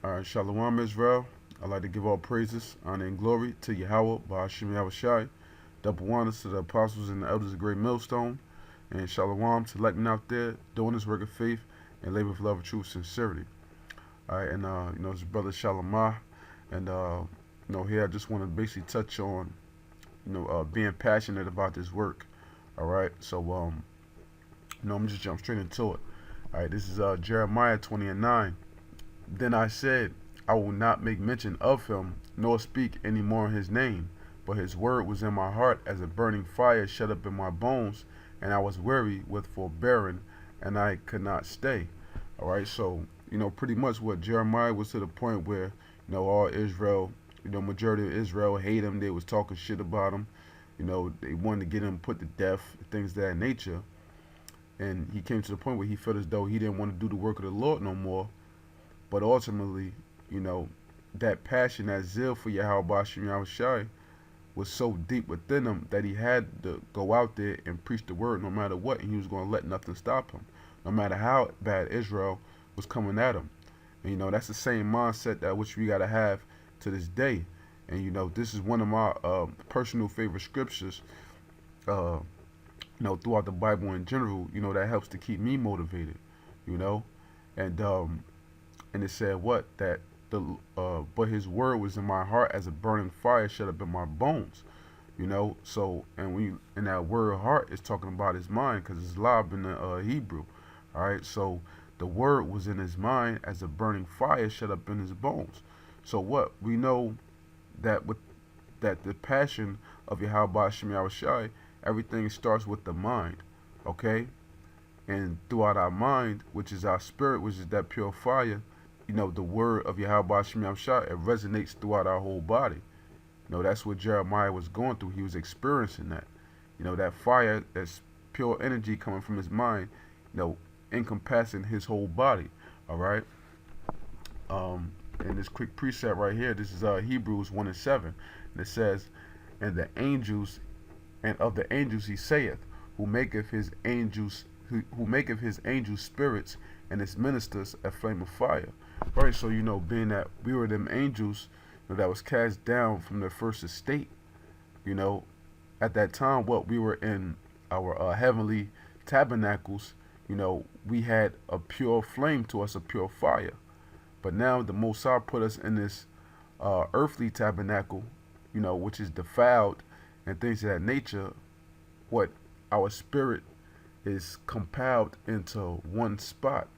All right, Shalawam Israel. I'd like to give all praises, honor, and glory to YAHAWAH, YAHAWASHI. Double honors to the apostles and the elders of Great Millstone. And Shalawam to letting out there, doing this work of faith and labor for love of truth, sincerity. All right, and it's brother Shalamah. And, here I just want to basically touch on, being passionate about this work. All right, so, I'm just jump straight into it. All right, this is Jeremiah 20:9. Then I said, I will not make mention of him, nor speak any more in his name. But his word was in my heart as a burning fire shut up in my bones, and I was weary with forbearing, and I could not stay. All right, so, pretty much what Jeremiah was to the point where, all Israel, majority of Israel hate him. They was talking shit about him. They wanted to get him put to death, things of that nature. And he came to the point where he felt as though he didn't want to do the work of the Lord no more. But ultimately, that passion, that zeal for YAHAWASHI was so deep within him that he had to go out there and preach the word no matter what, and he was going to let nothing stop him, no matter how bad Israel was coming at him. And, that's the same mindset that which we got to have to this day. And, this is one of my personal favorite scriptures, throughout the Bible in general, that helps to keep me motivated, and it said what? That but his word was in my heart as a burning fire shut up in my bones. So, and that word heart is talking about his mind, because it's lab in the Hebrew. All right, so the word was in his mind as a burning fire shut up in his bones. So what? We know that the passion of YAHAWASHI, everything starts with the mind, okay? And throughout our mind, which is our spirit, which is that pure fire, the word of YAHAWASHI, it resonates throughout our whole body. That's what Jeremiah was going through. He was experiencing that. That fire, that's pure energy coming from his mind, encompassing his whole body. All right. And this quick precept right here, this is Hebrews 1:7. And it says, and the angels, and of the angels he saith, who maketh his angels spirits, and his ministers a flame of fire. Right, so being that we were them angels that was cast down from their first estate, at that time, what we were in our heavenly tabernacles, we had a pure flame to us, a pure fire. But now the Most High put us in this earthly tabernacle, which is defiled and things of that nature. What our spirit is compiled into one spot,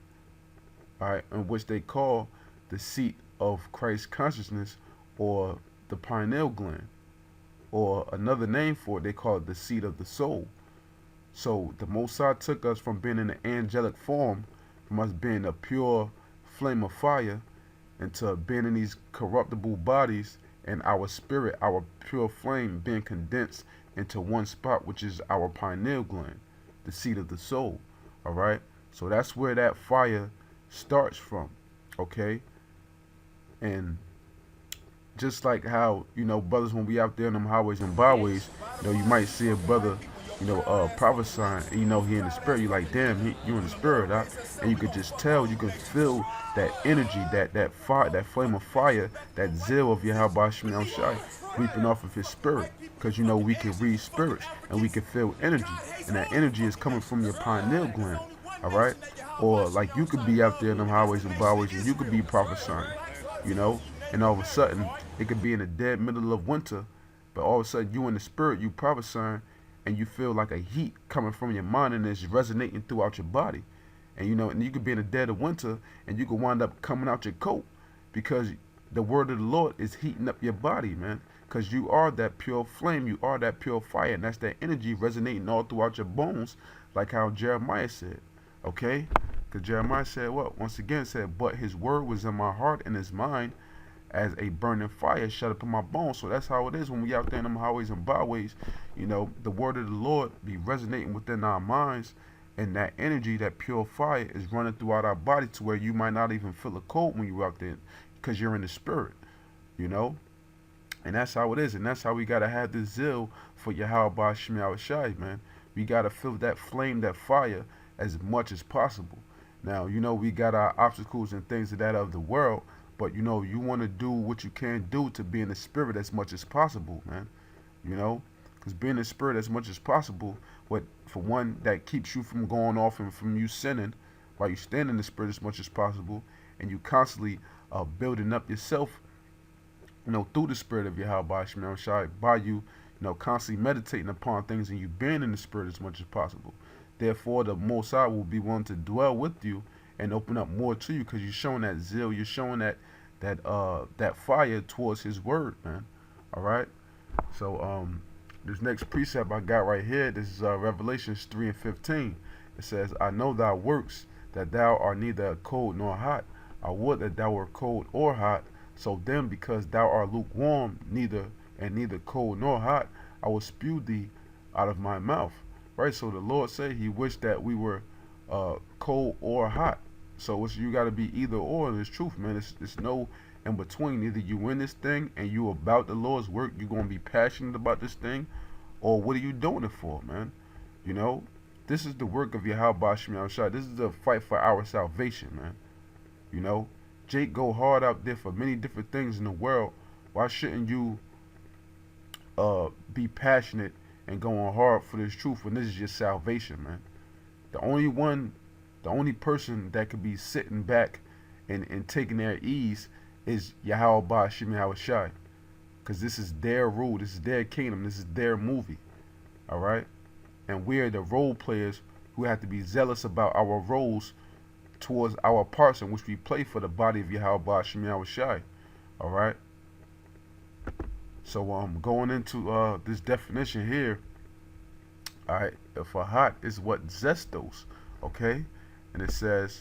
all right, in which they call the seat of Christ consciousness, or the pineal gland, or another name for it, they call it the seat of the soul. So the Most High took us from being in an angelic form, from us being a pure flame of fire, into being in these corruptible bodies, and our spirit, our pure flame, being condensed into one spot, which is our pineal gland, the seat of the soul. All right, so that's where that fire starts from, okay? And just like how, brothers, when we out there in them highways and byways, you might see a brother, prophesying, and he in the spirit. You're like, damn, you in the spirit, huh? And you could just tell, you could feel that energy, that fire, that flame of fire, that zeal of YAHAWASHI leaping off of his spirit. Because, we can read spirits, and we can feel energy. And that energy is coming from your pineal gland, all right? Or, like, you could be out there in them highways and byways, and you could be prophesying, and all of a sudden, it could be in the dead middle of winter, but all of a sudden, you in the spirit, you prophesying, and you feel like a heat coming from your mind, and it's resonating throughout your body. And, and you could be in the dead of winter, and you could wind up coming out your coat, because the word of the Lord is heating up your body, man. Because you are that pure flame, you are that pure fire, and that's that energy resonating all throughout your bones, like how Jeremiah said, okay? Because Jeremiah said what? Once again said, but his word was in my heart and his mind as a burning fire shut up in my bones. So that's how it is when we out there in them highways and byways. The word of the Lord be resonating within our minds, and that energy, that pure fire, is running throughout our body to where you might not even feel a cold when you're out there, because you're in the spirit, And that's how it is, and that's how we gotta have this zeal for YAHAWASHI, man. We gotta feel that flame, that fire, as much as possible. Now, we got our obstacles and things of that of the world, But you know, you want to do what you can do to be in the spirit as much as possible, man. You know, because being in the spirit as much as possible, what for one, that keeps you from going off and from you sinning, while you stand in the spirit as much as possible, and you constantly building up yourself, you know, through the spirit of YAHAWASHI, by you, you know, constantly meditating upon things and you being in the spirit as much as possible. Therefore, the Most High will be willing to dwell with you and open up more to you because you're showing that zeal, you're showing that fire towards His word, man. All right. So this next precept I got right here, this is Revelations 3:15. It says, "I know thy works, that thou art neither cold nor hot. I would that thou wert cold or hot. So then, because thou art lukewarm, neither cold nor hot, I will spew thee out of my mouth." Right. So the Lord said He wished that we were cold or hot. So you got to be either or in this truth, man. It's no in between. Either you in this thing and you about the Lord's work, you're gonna be passionate about this thing, or what are you doing it for, man? You know, this is the work of YAHAWASHI. This is the fight for our salvation, man. You know, Jake go hard out there for many different things in the world. Why shouldn't you be passionate and going hard for this truth when this is your salvation, man? The only person that could be sitting back and taking their ease is YAHAWASHI, because this is their rule, this is their kingdom, this is their movie. All right, and we're the role players who have to be zealous about our roles towards our parts in which we play for the body of YAHAWASHI. All right. So going into this definition here. All right, for hot is what zestos, okay, and it says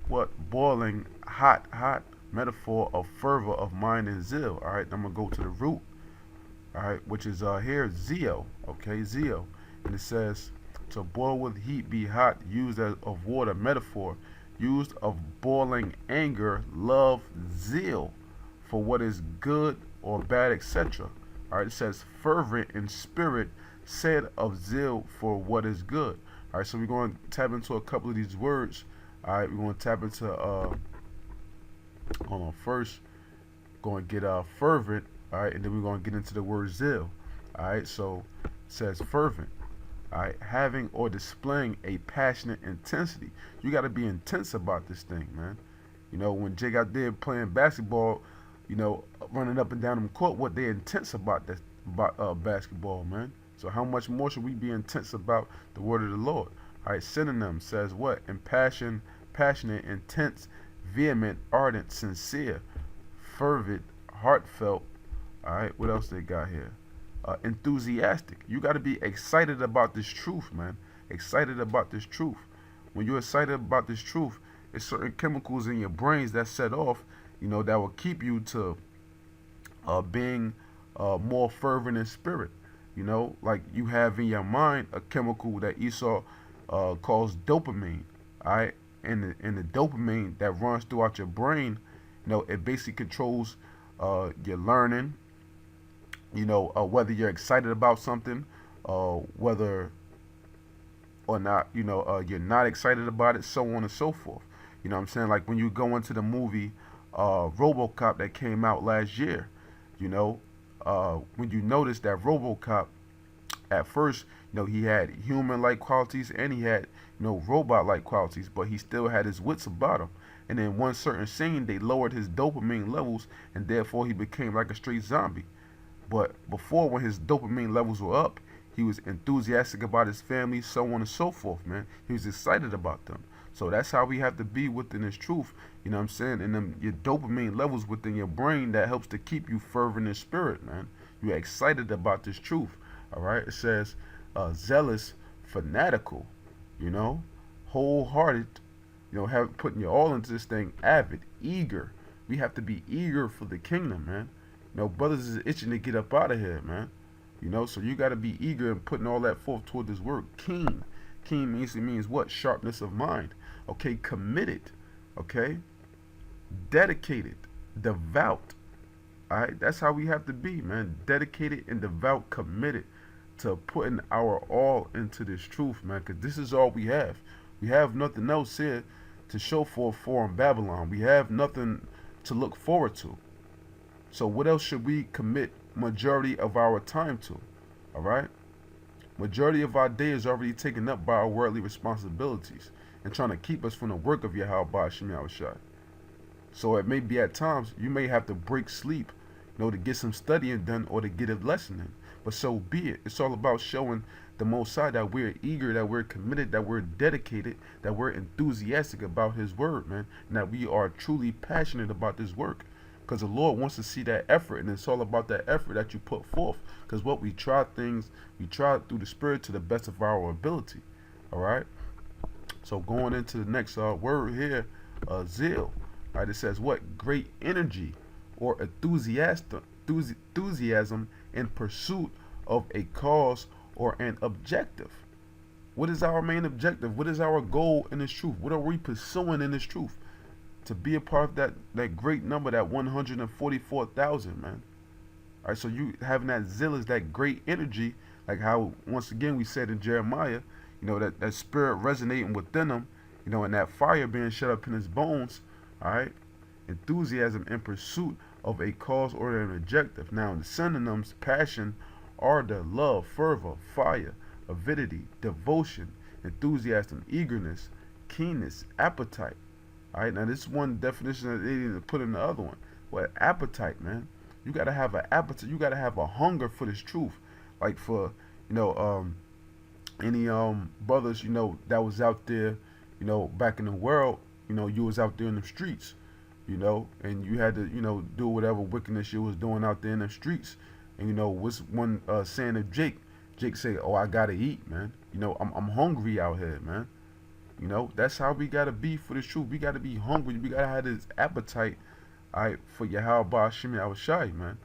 what boiling, hot, metaphor of fervor of mind and zeal. All right, I'm gonna go to the root. All right, which is here zeal, okay, zeal, and it says to boil with heat, be hot, used as of water, metaphor, used of boiling anger, love, zeal for what is good or bad, etc. All right, it says fervent in spirit, said of zeal for what is good. All right, so we're going to tap into a couple of these words. All right, we're going to tap into hold on, first going to get fervent. All right, and then we're going to get into the word zeal. All right, so it says fervent. All right, having or displaying a passionate intensity. You got to be intense about this thing, man. You know, when Jake out there playing basketball, you know, running up and down the court, what they intense about that about basketball, man. So how much more should we be intense about the word of the Lord? All right, synonym says what? Impassioned, passionate, intense, vehement, ardent, sincere, fervent, heartfelt. All right, what else they got here? Enthusiastic. You got to be excited about this truth, man. Excited about this truth. When you're excited about this truth, there's certain chemicals in your brains that set off, you know, that will keep you to being more fervent in spirit. You know, like you have in your mind a chemical that Esau calls dopamine. All right, and the dopamine that runs throughout your brain, you know, it basically controls your learning. You know, whether you're excited about something, whether or not, you know, you're not excited about it, so on and so forth. You know what I'm saying? Like when you go into the movie RoboCop that came out last year, you know, when you notice that RoboCop, at first, you know, he had human-like qualities and he had, you know, robot-like qualities, but he still had his wits about him. And in one certain scene, they lowered his dopamine levels, and therefore he became like a straight zombie. But before, when his dopamine levels were up, he was enthusiastic about his family, so on and so forth, man. He was excited about them. So that's how we have to be within this truth, you know what I'm saying? And then your dopamine levels within your brain, that helps to keep you fervent in spirit, man. You're excited about this truth, all right? It says zealous, fanatical, you know, wholehearted, you know, putting your all into this thing, avid, eager. We have to be eager for the kingdom, man. You know, brothers is itching to get up out of here, man. You know, so you got to be eager and putting all that forth toward this work. Keen. Keen means what? Sharpness of mind. Okay, committed. Okay, dedicated, devout. All right, that's how we have to be, man. Dedicated and devout, committed to putting our all into this truth, man. Because this is all we have. We have nothing else here to show for in Babylon. We have nothing to look forward to. So what else should we commit majority of our time to? All right? Majority of our day is already taken up by our worldly responsibilities and trying to keep us from the work of YAHAWASHI. So it may be at times you may have to break sleep, to get some studying done or to get a lesson in. But so be it. It's all about showing the Most High that we're eager, that we're committed, that we're dedicated, that we're enthusiastic about His word, man, and that we are truly passionate about this work. Because the Lord wants to see that effort, and it's all about that effort that you put forth. Because what we try through the Spirit to the best of our ability. All right. So going into the next word here, zeal. All right, it says what? Great energy or enthusiasm in pursuit of a cause or an objective. What is our main objective? What is our goal in this truth? What are we pursuing in this truth? To be a part of that great number, that 144,000, man. All right, so you having that zeal is that great energy, like how once again we said in Jeremiah, that spirit resonating within them, and that fire being shut up in his bones. All right, enthusiasm in pursuit of a cause or an objective. Now the synonyms: passion, ardor, love, fervor, fire, avidity, devotion, enthusiasm, eagerness, keenness, appetite. All right, now this is one definition that they didn't put in the other one. What appetite, man? You gotta have an appetite. You gotta have a hunger for this truth. Like for any brothers that was out there, back in the world, you was out there in the streets, and you had to do whatever wickedness you was doing out there in the streets. And what's one saying of Jake? Jake say, "Oh, I gotta eat, man. I'm hungry out here, man." That's how we gotta be for the truth. We gotta be hungry. We gotta have this appetite, for YAHAWASHI, man.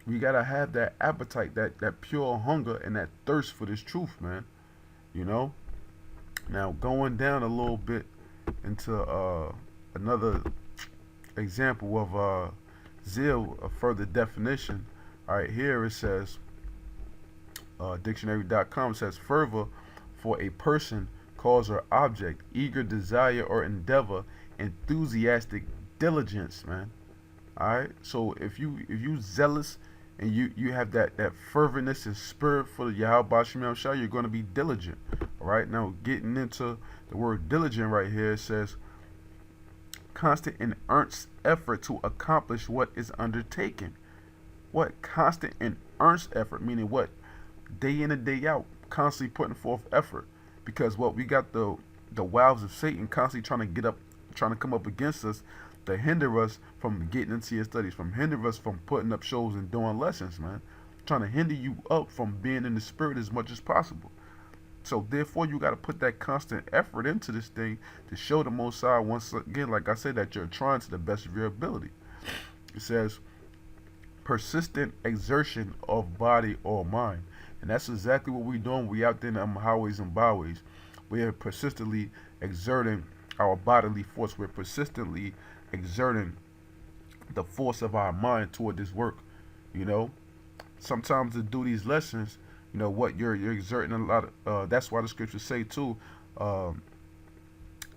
We gotta have that appetite, that pure hunger and that thirst for this truth, man. Now going down a little bit into another example of zeal, a further definition. All right, here it says, dictionary.com says fervor for a person, cause, or object, eager desire or endeavor, enthusiastic diligence, man. All right, so if you zealous and you have that ferventness and spirit for the YAHAWASHI, you're going to be diligent. All right, now getting into the word diligent right here, it says constant and earnest effort to accomplish what is undertaken. What? Constant and earnest effort, meaning what? Day in and day out, constantly putting forth effort. Because what we got the wiles of Satan constantly trying to come up against us to hinder us from getting into your studies, from hinder us from putting up shows and doing lessons, man. Trying to hinder you up from being in the spirit as much as possible. So therefore you got to put that constant effort into this thing to show the Most High once again, like I said, that you're trying to the best of your ability. It says persistent exertion of body or mind. And that's exactly what we're doing. We out there in the highways and byways. We are persistently exerting our bodily force. We're persistently exerting the force of our mind toward this work. Sometimes to do these lessons, what you're exerting a lot of. That's why the scriptures say too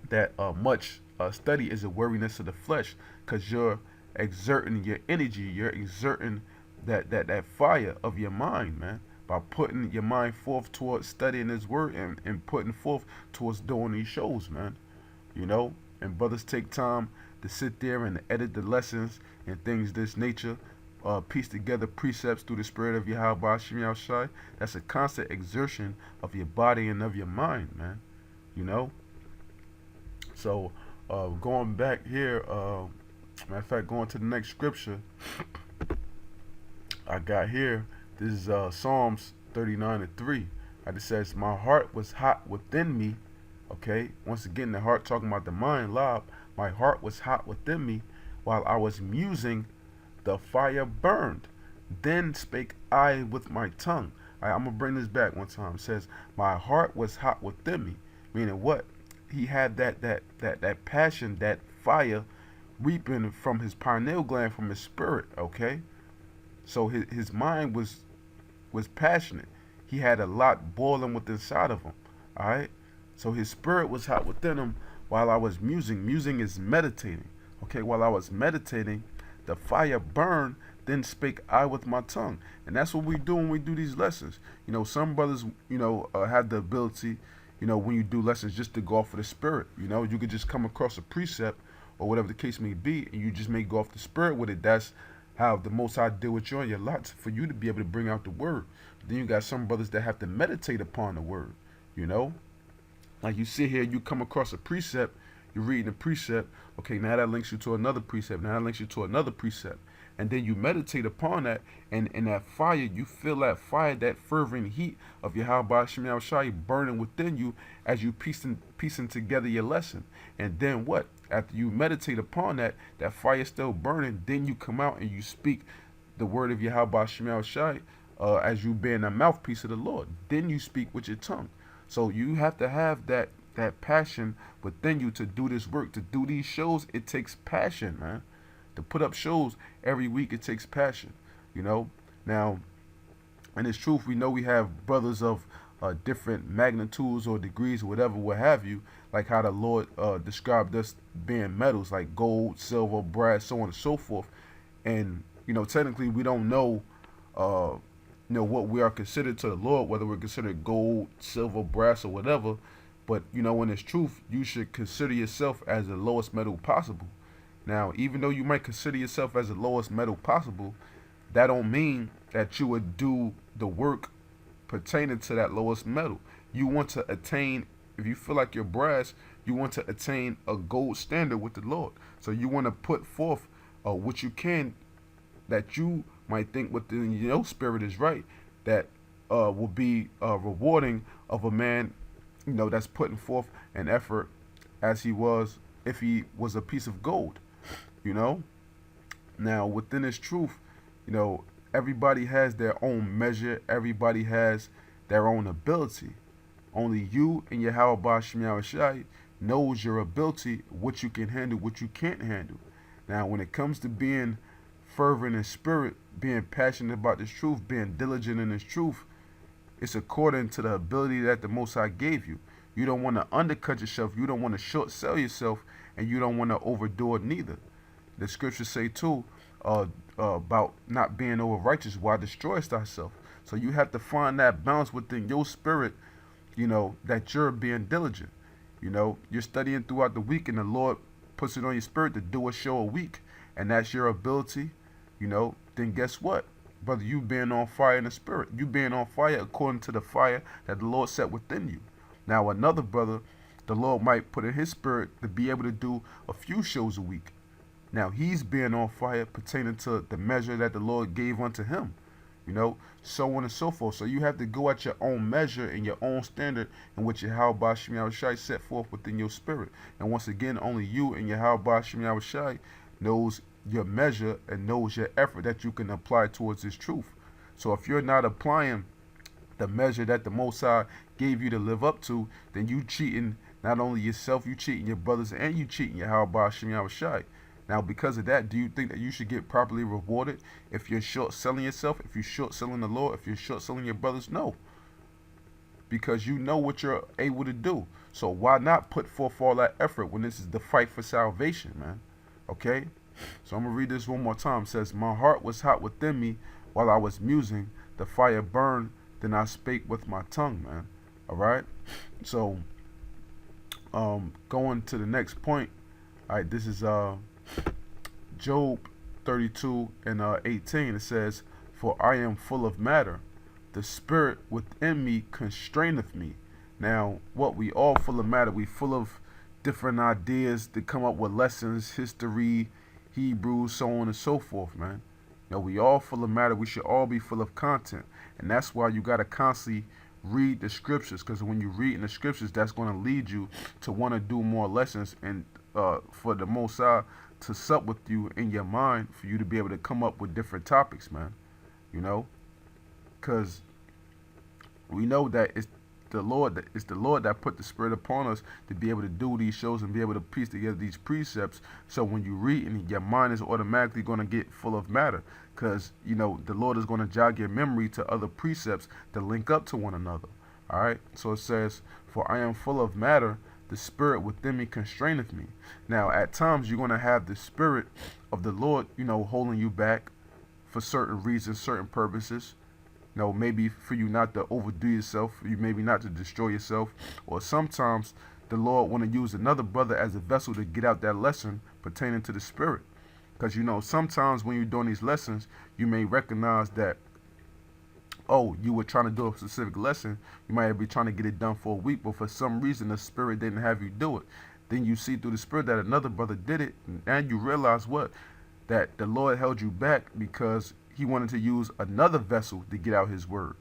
that much study is a weariness of the flesh, because you're exerting your energy. You're exerting that fire of your mind, man, by putting your mind forth towards studying His word and putting forth towards doing these shows, man. And brothers take time to sit there and edit the lessons and things of this nature, piece together precepts through the spirit of YAHAWASHI. That's a constant exertion of your body and of your mind, man. So going back here, matter of fact, going to the next scripture I got here. This is Psalms 39:3. It says, "My heart was hot within me." Okay, once again, the heart talking about the mind, lob. "My heart was hot within me while I was musing, the fire burned. Then spake I with my tongue." All right, I'm gonna bring this back one time. It says, "My heart was hot within me," meaning what? He had that passion, that fire, weeping from his pineal gland, from his spirit. Okay, so his mind was passionate. He had a lot boiling within inside of him. All right, so his spirit was hot within him, while I was musing. Musing is meditating. Okay, while I was meditating, the fire burned, then spake I with my tongue. And that's what we do when we do these lessons. Some brothers, have the ability, when you do lessons, just to go off of the spirit. You could just come across a precept or whatever the case may be, and you just may go off the spirit with it. That's how the Most High deal with you on your lots for you to be able to bring out the word. Then you got some brothers that have to meditate upon the word. Like you sit here, you come across a precept, you're reading a precept. Okay, now that links you to another precept. Now that links you to another precept. And then you meditate upon that, and in that fire, you feel that fire, that fervent heat of YAHAWASHI burning within you as you piecing together your lesson. And then what? After you meditate upon that, that fire still burning, then you come out and you speak the word of YAHAWASHI as you being a mouthpiece of the Lord. Then you speak with your tongue. So you have to have that passion within you to do this work, to do these shows. It takes passion, man. To put up shows every week, it takes passion, Now, in its truth, we know we have brothers of different magnitudes or degrees or whatever, what have you, like how the Lord described us being metals, like gold, silver, brass, so on and so forth. And, technically we don't know, what we are considered to the Lord, whether we're considered gold, silver, brass, or whatever. But, in its truth, you should consider yourself as the lowest metal possible. Now, even though you might consider yourself as the lowest metal possible, that don't mean that you would do the work pertaining to that lowest metal. You want to attain, if you feel like you're brass, you want to attain a gold standard with the Lord. So you want to put forth what you can, that you might think within your spirit is right, that will be rewarding of a man, that's putting forth an effort as he was if he was a piece of gold. Now within this truth, everybody has their own measure. Everybody has their own ability. Only you and YAHAWASHI knows your ability, what you can handle, what you can't handle. Now when it comes to being fervent in spirit, being passionate about this truth, being diligent in this truth, it's according to the ability that the Most High gave you. You don't want to undercut yourself. You don't want to short sell yourself, and you don't want to overdo it neither. The scriptures say too about not being over righteous. Why destroyest thyself? So you have to find that balance within your spirit, that you're being diligent. You're studying throughout the week, and the Lord puts it on your spirit to do a show a week, and that's your ability. Then guess what, brother? You being on fire in the spirit. You being on fire according to the fire that the Lord set within you. Now another brother, the Lord might put in his spirit to be able to do a few shows a week. Now he's being on fire pertaining to the measure that the Lord gave unto him, so on and so forth. So you have to go at your own measure and your own standard in which YAHAWASHI set forth within your spirit. And once again, only you and YAHAWASHI knows your measure and knows your effort that you can apply towards this truth. So if you're not applying the measure that the Most High gave you to live up to, then you cheating not only yourself, you cheating your brothers, and you cheating YAHAWASHI. Now, because of that, do you think that you should get properly rewarded if you're short selling yourself, if you're short selling the Lord, if you're short selling your brothers? No. Because you know what you're able to do. So why not put forth all that effort when this is the fight for salvation, man? Okay? So I'm going to read this one more time. It says, my heart was hot within me while I was musing. The fire burned, then I spake with my tongue, man. All right? So, going to the next point. All right, this is Job 32 and 18. It says, for I am full of matter. The spirit within me constraineth me. Now, what we all full of matter. We full of different ideas to come up with lessons, history, Hebrews, so on and so forth, man. We all full of matter. We should all be full of content. And that's why you got to constantly read the scriptures, because when you read in the scriptures, that's going to lead you to want to do more lessons, and for the Most High to sup with you in your mind, for you to be able to come up with different topics, man. Because we know that it's the Lord that put the Spirit upon us to be able to do these shows and be able to piece together these precepts. So when you read, and your mind is automatically going to get full of matter, because the Lord is going to jog your memory to other precepts to link up to one another. All right. So it says, for I am full of matter. the spirit within me constraineth me. Now, at times, you're going to have the spirit of the Lord, holding you back for certain reasons, certain purposes. Maybe for you not to overdo yourself, you maybe not to destroy yourself, or sometimes the Lord want to use another brother as a vessel to get out that lesson pertaining to the spirit. Because sometimes when you're doing these lessons, you may recognize that, oh, you were trying to do a specific lesson. You might be trying to get it done for a week, but for some reason the spirit didn't have you do it. Then you see through the spirit that another brother did it, and you realize what? That the Lord held you back because he wanted to use another vessel to get out his word.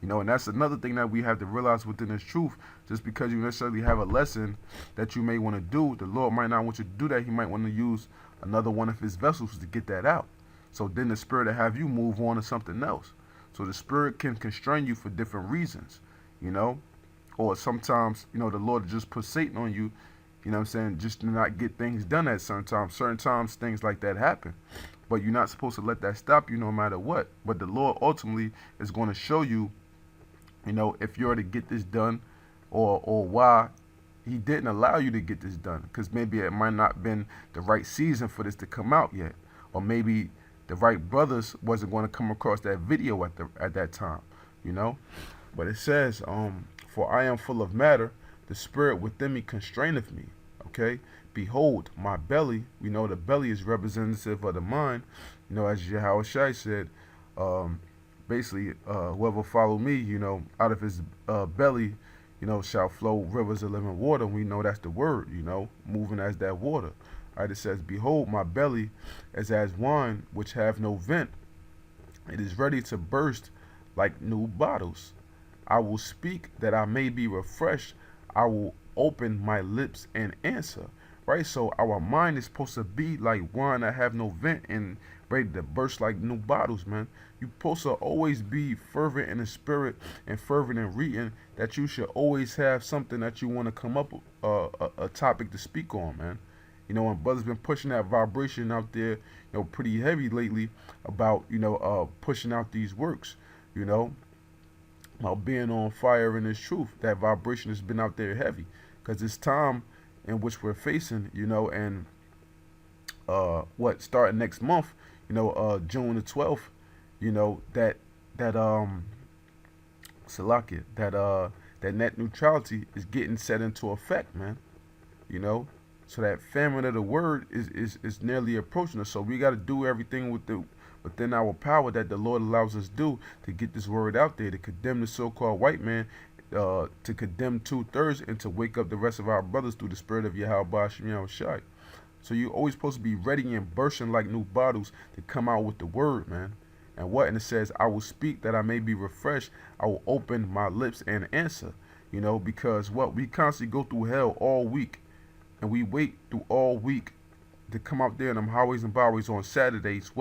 And that's another thing that we have to realize within this truth. Just because you necessarily have a lesson that you may want to do, the Lord might not want you to do that. He might want to use another one of his vessels to get that out. So then the spirit will have you move on to something else. So the spirit can constrain you for different reasons, or sometimes, the Lord just put Satan on you, just to not get things done at certain times. Certain times things like that happen, but you're not supposed to let that stop you no matter what. But the Lord ultimately is going to show you, if you're to get this done, or why he didn't allow you to get this done, because maybe it might not have been the right season for this to come out yet, or maybe the right brothers wasn't going to come across that video at that time, But it says, for I am full of matter, the spirit within me constraineth me. Okay, behold, my belly. We know the belly is representative of the mind. As YAHAWASHI said, basically, whoever follow me, out of his belly, shall flow rivers of living water. We know that's the word, moving as that water. All right, it says, behold, my belly is as wine which have no vent. It is ready to burst like new bottles. I will speak that I may be refreshed. I will open my lips and answer. Right, so our mind is supposed to be like wine that have no vent and ready to burst like new bottles, man. You're supposed to always be fervent in the spirit and fervent in reading, that you should always have something that you want to come up with, a topic to speak on, man. And brothers been pushing that vibration out there, pretty heavy lately about, pushing out these works, about being on fire in this truth. That vibration has been out there heavy, because it's time in which we're facing, and starting next month, June the 12th, Salakia, that net neutrality is getting set into effect, man. So that famine of the word is nearly approaching us. So we got to do everything within our power that the Lord allows us to do to get this word out there, to condemn the so-called white man, to condemn 2/3, and to wake up the rest of our brothers through the spirit of YAHAWAH. So you're always supposed to be ready and bursting like new bottles to come out with the word, man. And it says, I will speak that I may be refreshed. I will open my lips and answer. Because we constantly go through hell all week, and we wait through all week to come out there in them highways and byways on Saturdays,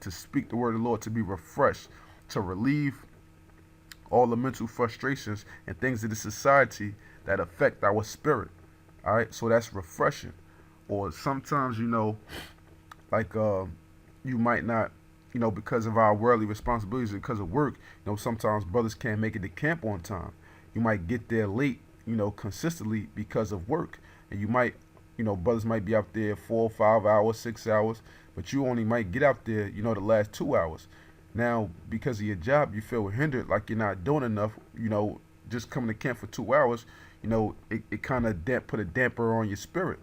to speak the word of the Lord, to be refreshed, to relieve all the mental frustrations and things of the society that affect our spirit. All right, so that's refreshing. Or sometimes, like you might not, because of our worldly responsibilities, because of work, sometimes brothers can't make it to camp on time. You might get there late, consistently because of work, and you might, brothers might be out there 4 or 5 hours, 6 hours, but you only might get out there, the last 2 hours. Now, because of your job, you feel hindered, like you're not doing enough, just coming to camp for 2 hours, it kind of put a damper on your spirit.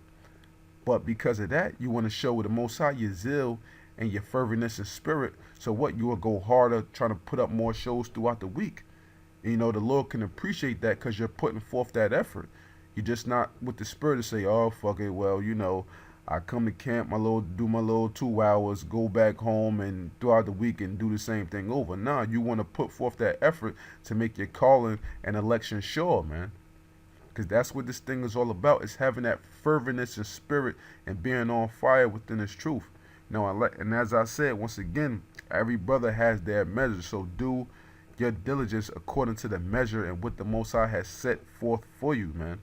But because of that, you want to show with the Most High your zeal and your ferventness and spirit. So you will go harder, trying to put up more shows throughout the week. And, the Lord can appreciate that, because you're putting forth that effort. You're just not with the spirit to say, oh, fuck it, well, I come to camp, do my little 2 hours, go back home, and throughout the week and do the same thing over. Nah, you want to put forth that effort to make your calling and election sure, man. Because that's what this thing is all about. It's having that ferventness and spirit and being on fire within this truth. And as I said, once again, every brother has their measure. So do your diligence according to the measure and what the Most High has set forth for you, man.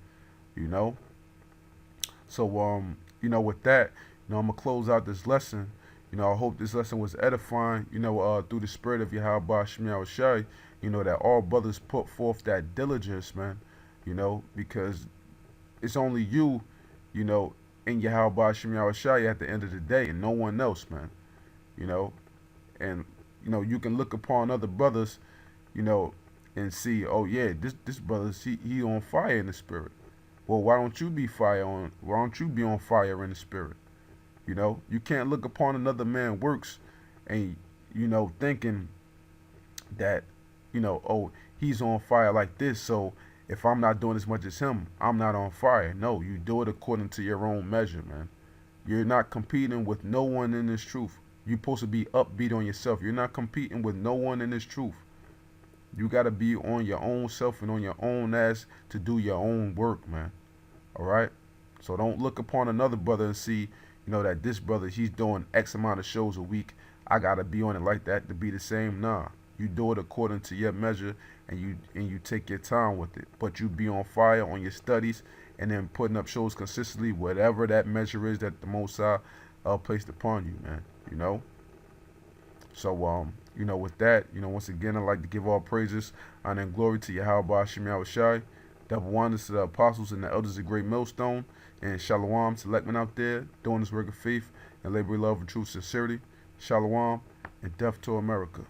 So, with that, I'm going to close out this lesson. I hope this lesson was edifying, through the spirit of YAHAWASHI, that all brothers put forth that diligence, man, because it's only you, you know, in YAHAWASHI at the end of the day, and no one else, man. You know, and you can look upon other brothers, you know, and see, oh yeah, this brother, he on fire in the spirit. Well, why don't you be fire on? Why don't you be on fire in the spirit? You know, you can't look upon another man's works, and thinking that, oh, he's on fire like this, so if I'm not doing as much as him, I'm not on fire. No, you do it according to your own measure, man. You're not competing with no one in this truth. You're supposed to be upbeat on yourself. You're not competing with no one in this truth. You got to be on your own self and on your own ass to do your own work, man. All right? So don't look upon another brother and see, that this brother, he's doing X amount of shows a week. I got to be on it like that to be the same. Nah. You do it according to your measure, and you take your time with it. But you be on fire on your studies and then putting up shows consistently, whatever that measure is that the Most High placed upon you, man. So with that, once again, I'd like to give all praises, honor, and glory to Yahawah Shem Yahushai, double wonders to the apostles and the elders of Great Millstone, and Shalawam to Lekman out there, doing this work of faith and labor, love, and true sincerity. Shalawam, and death to America.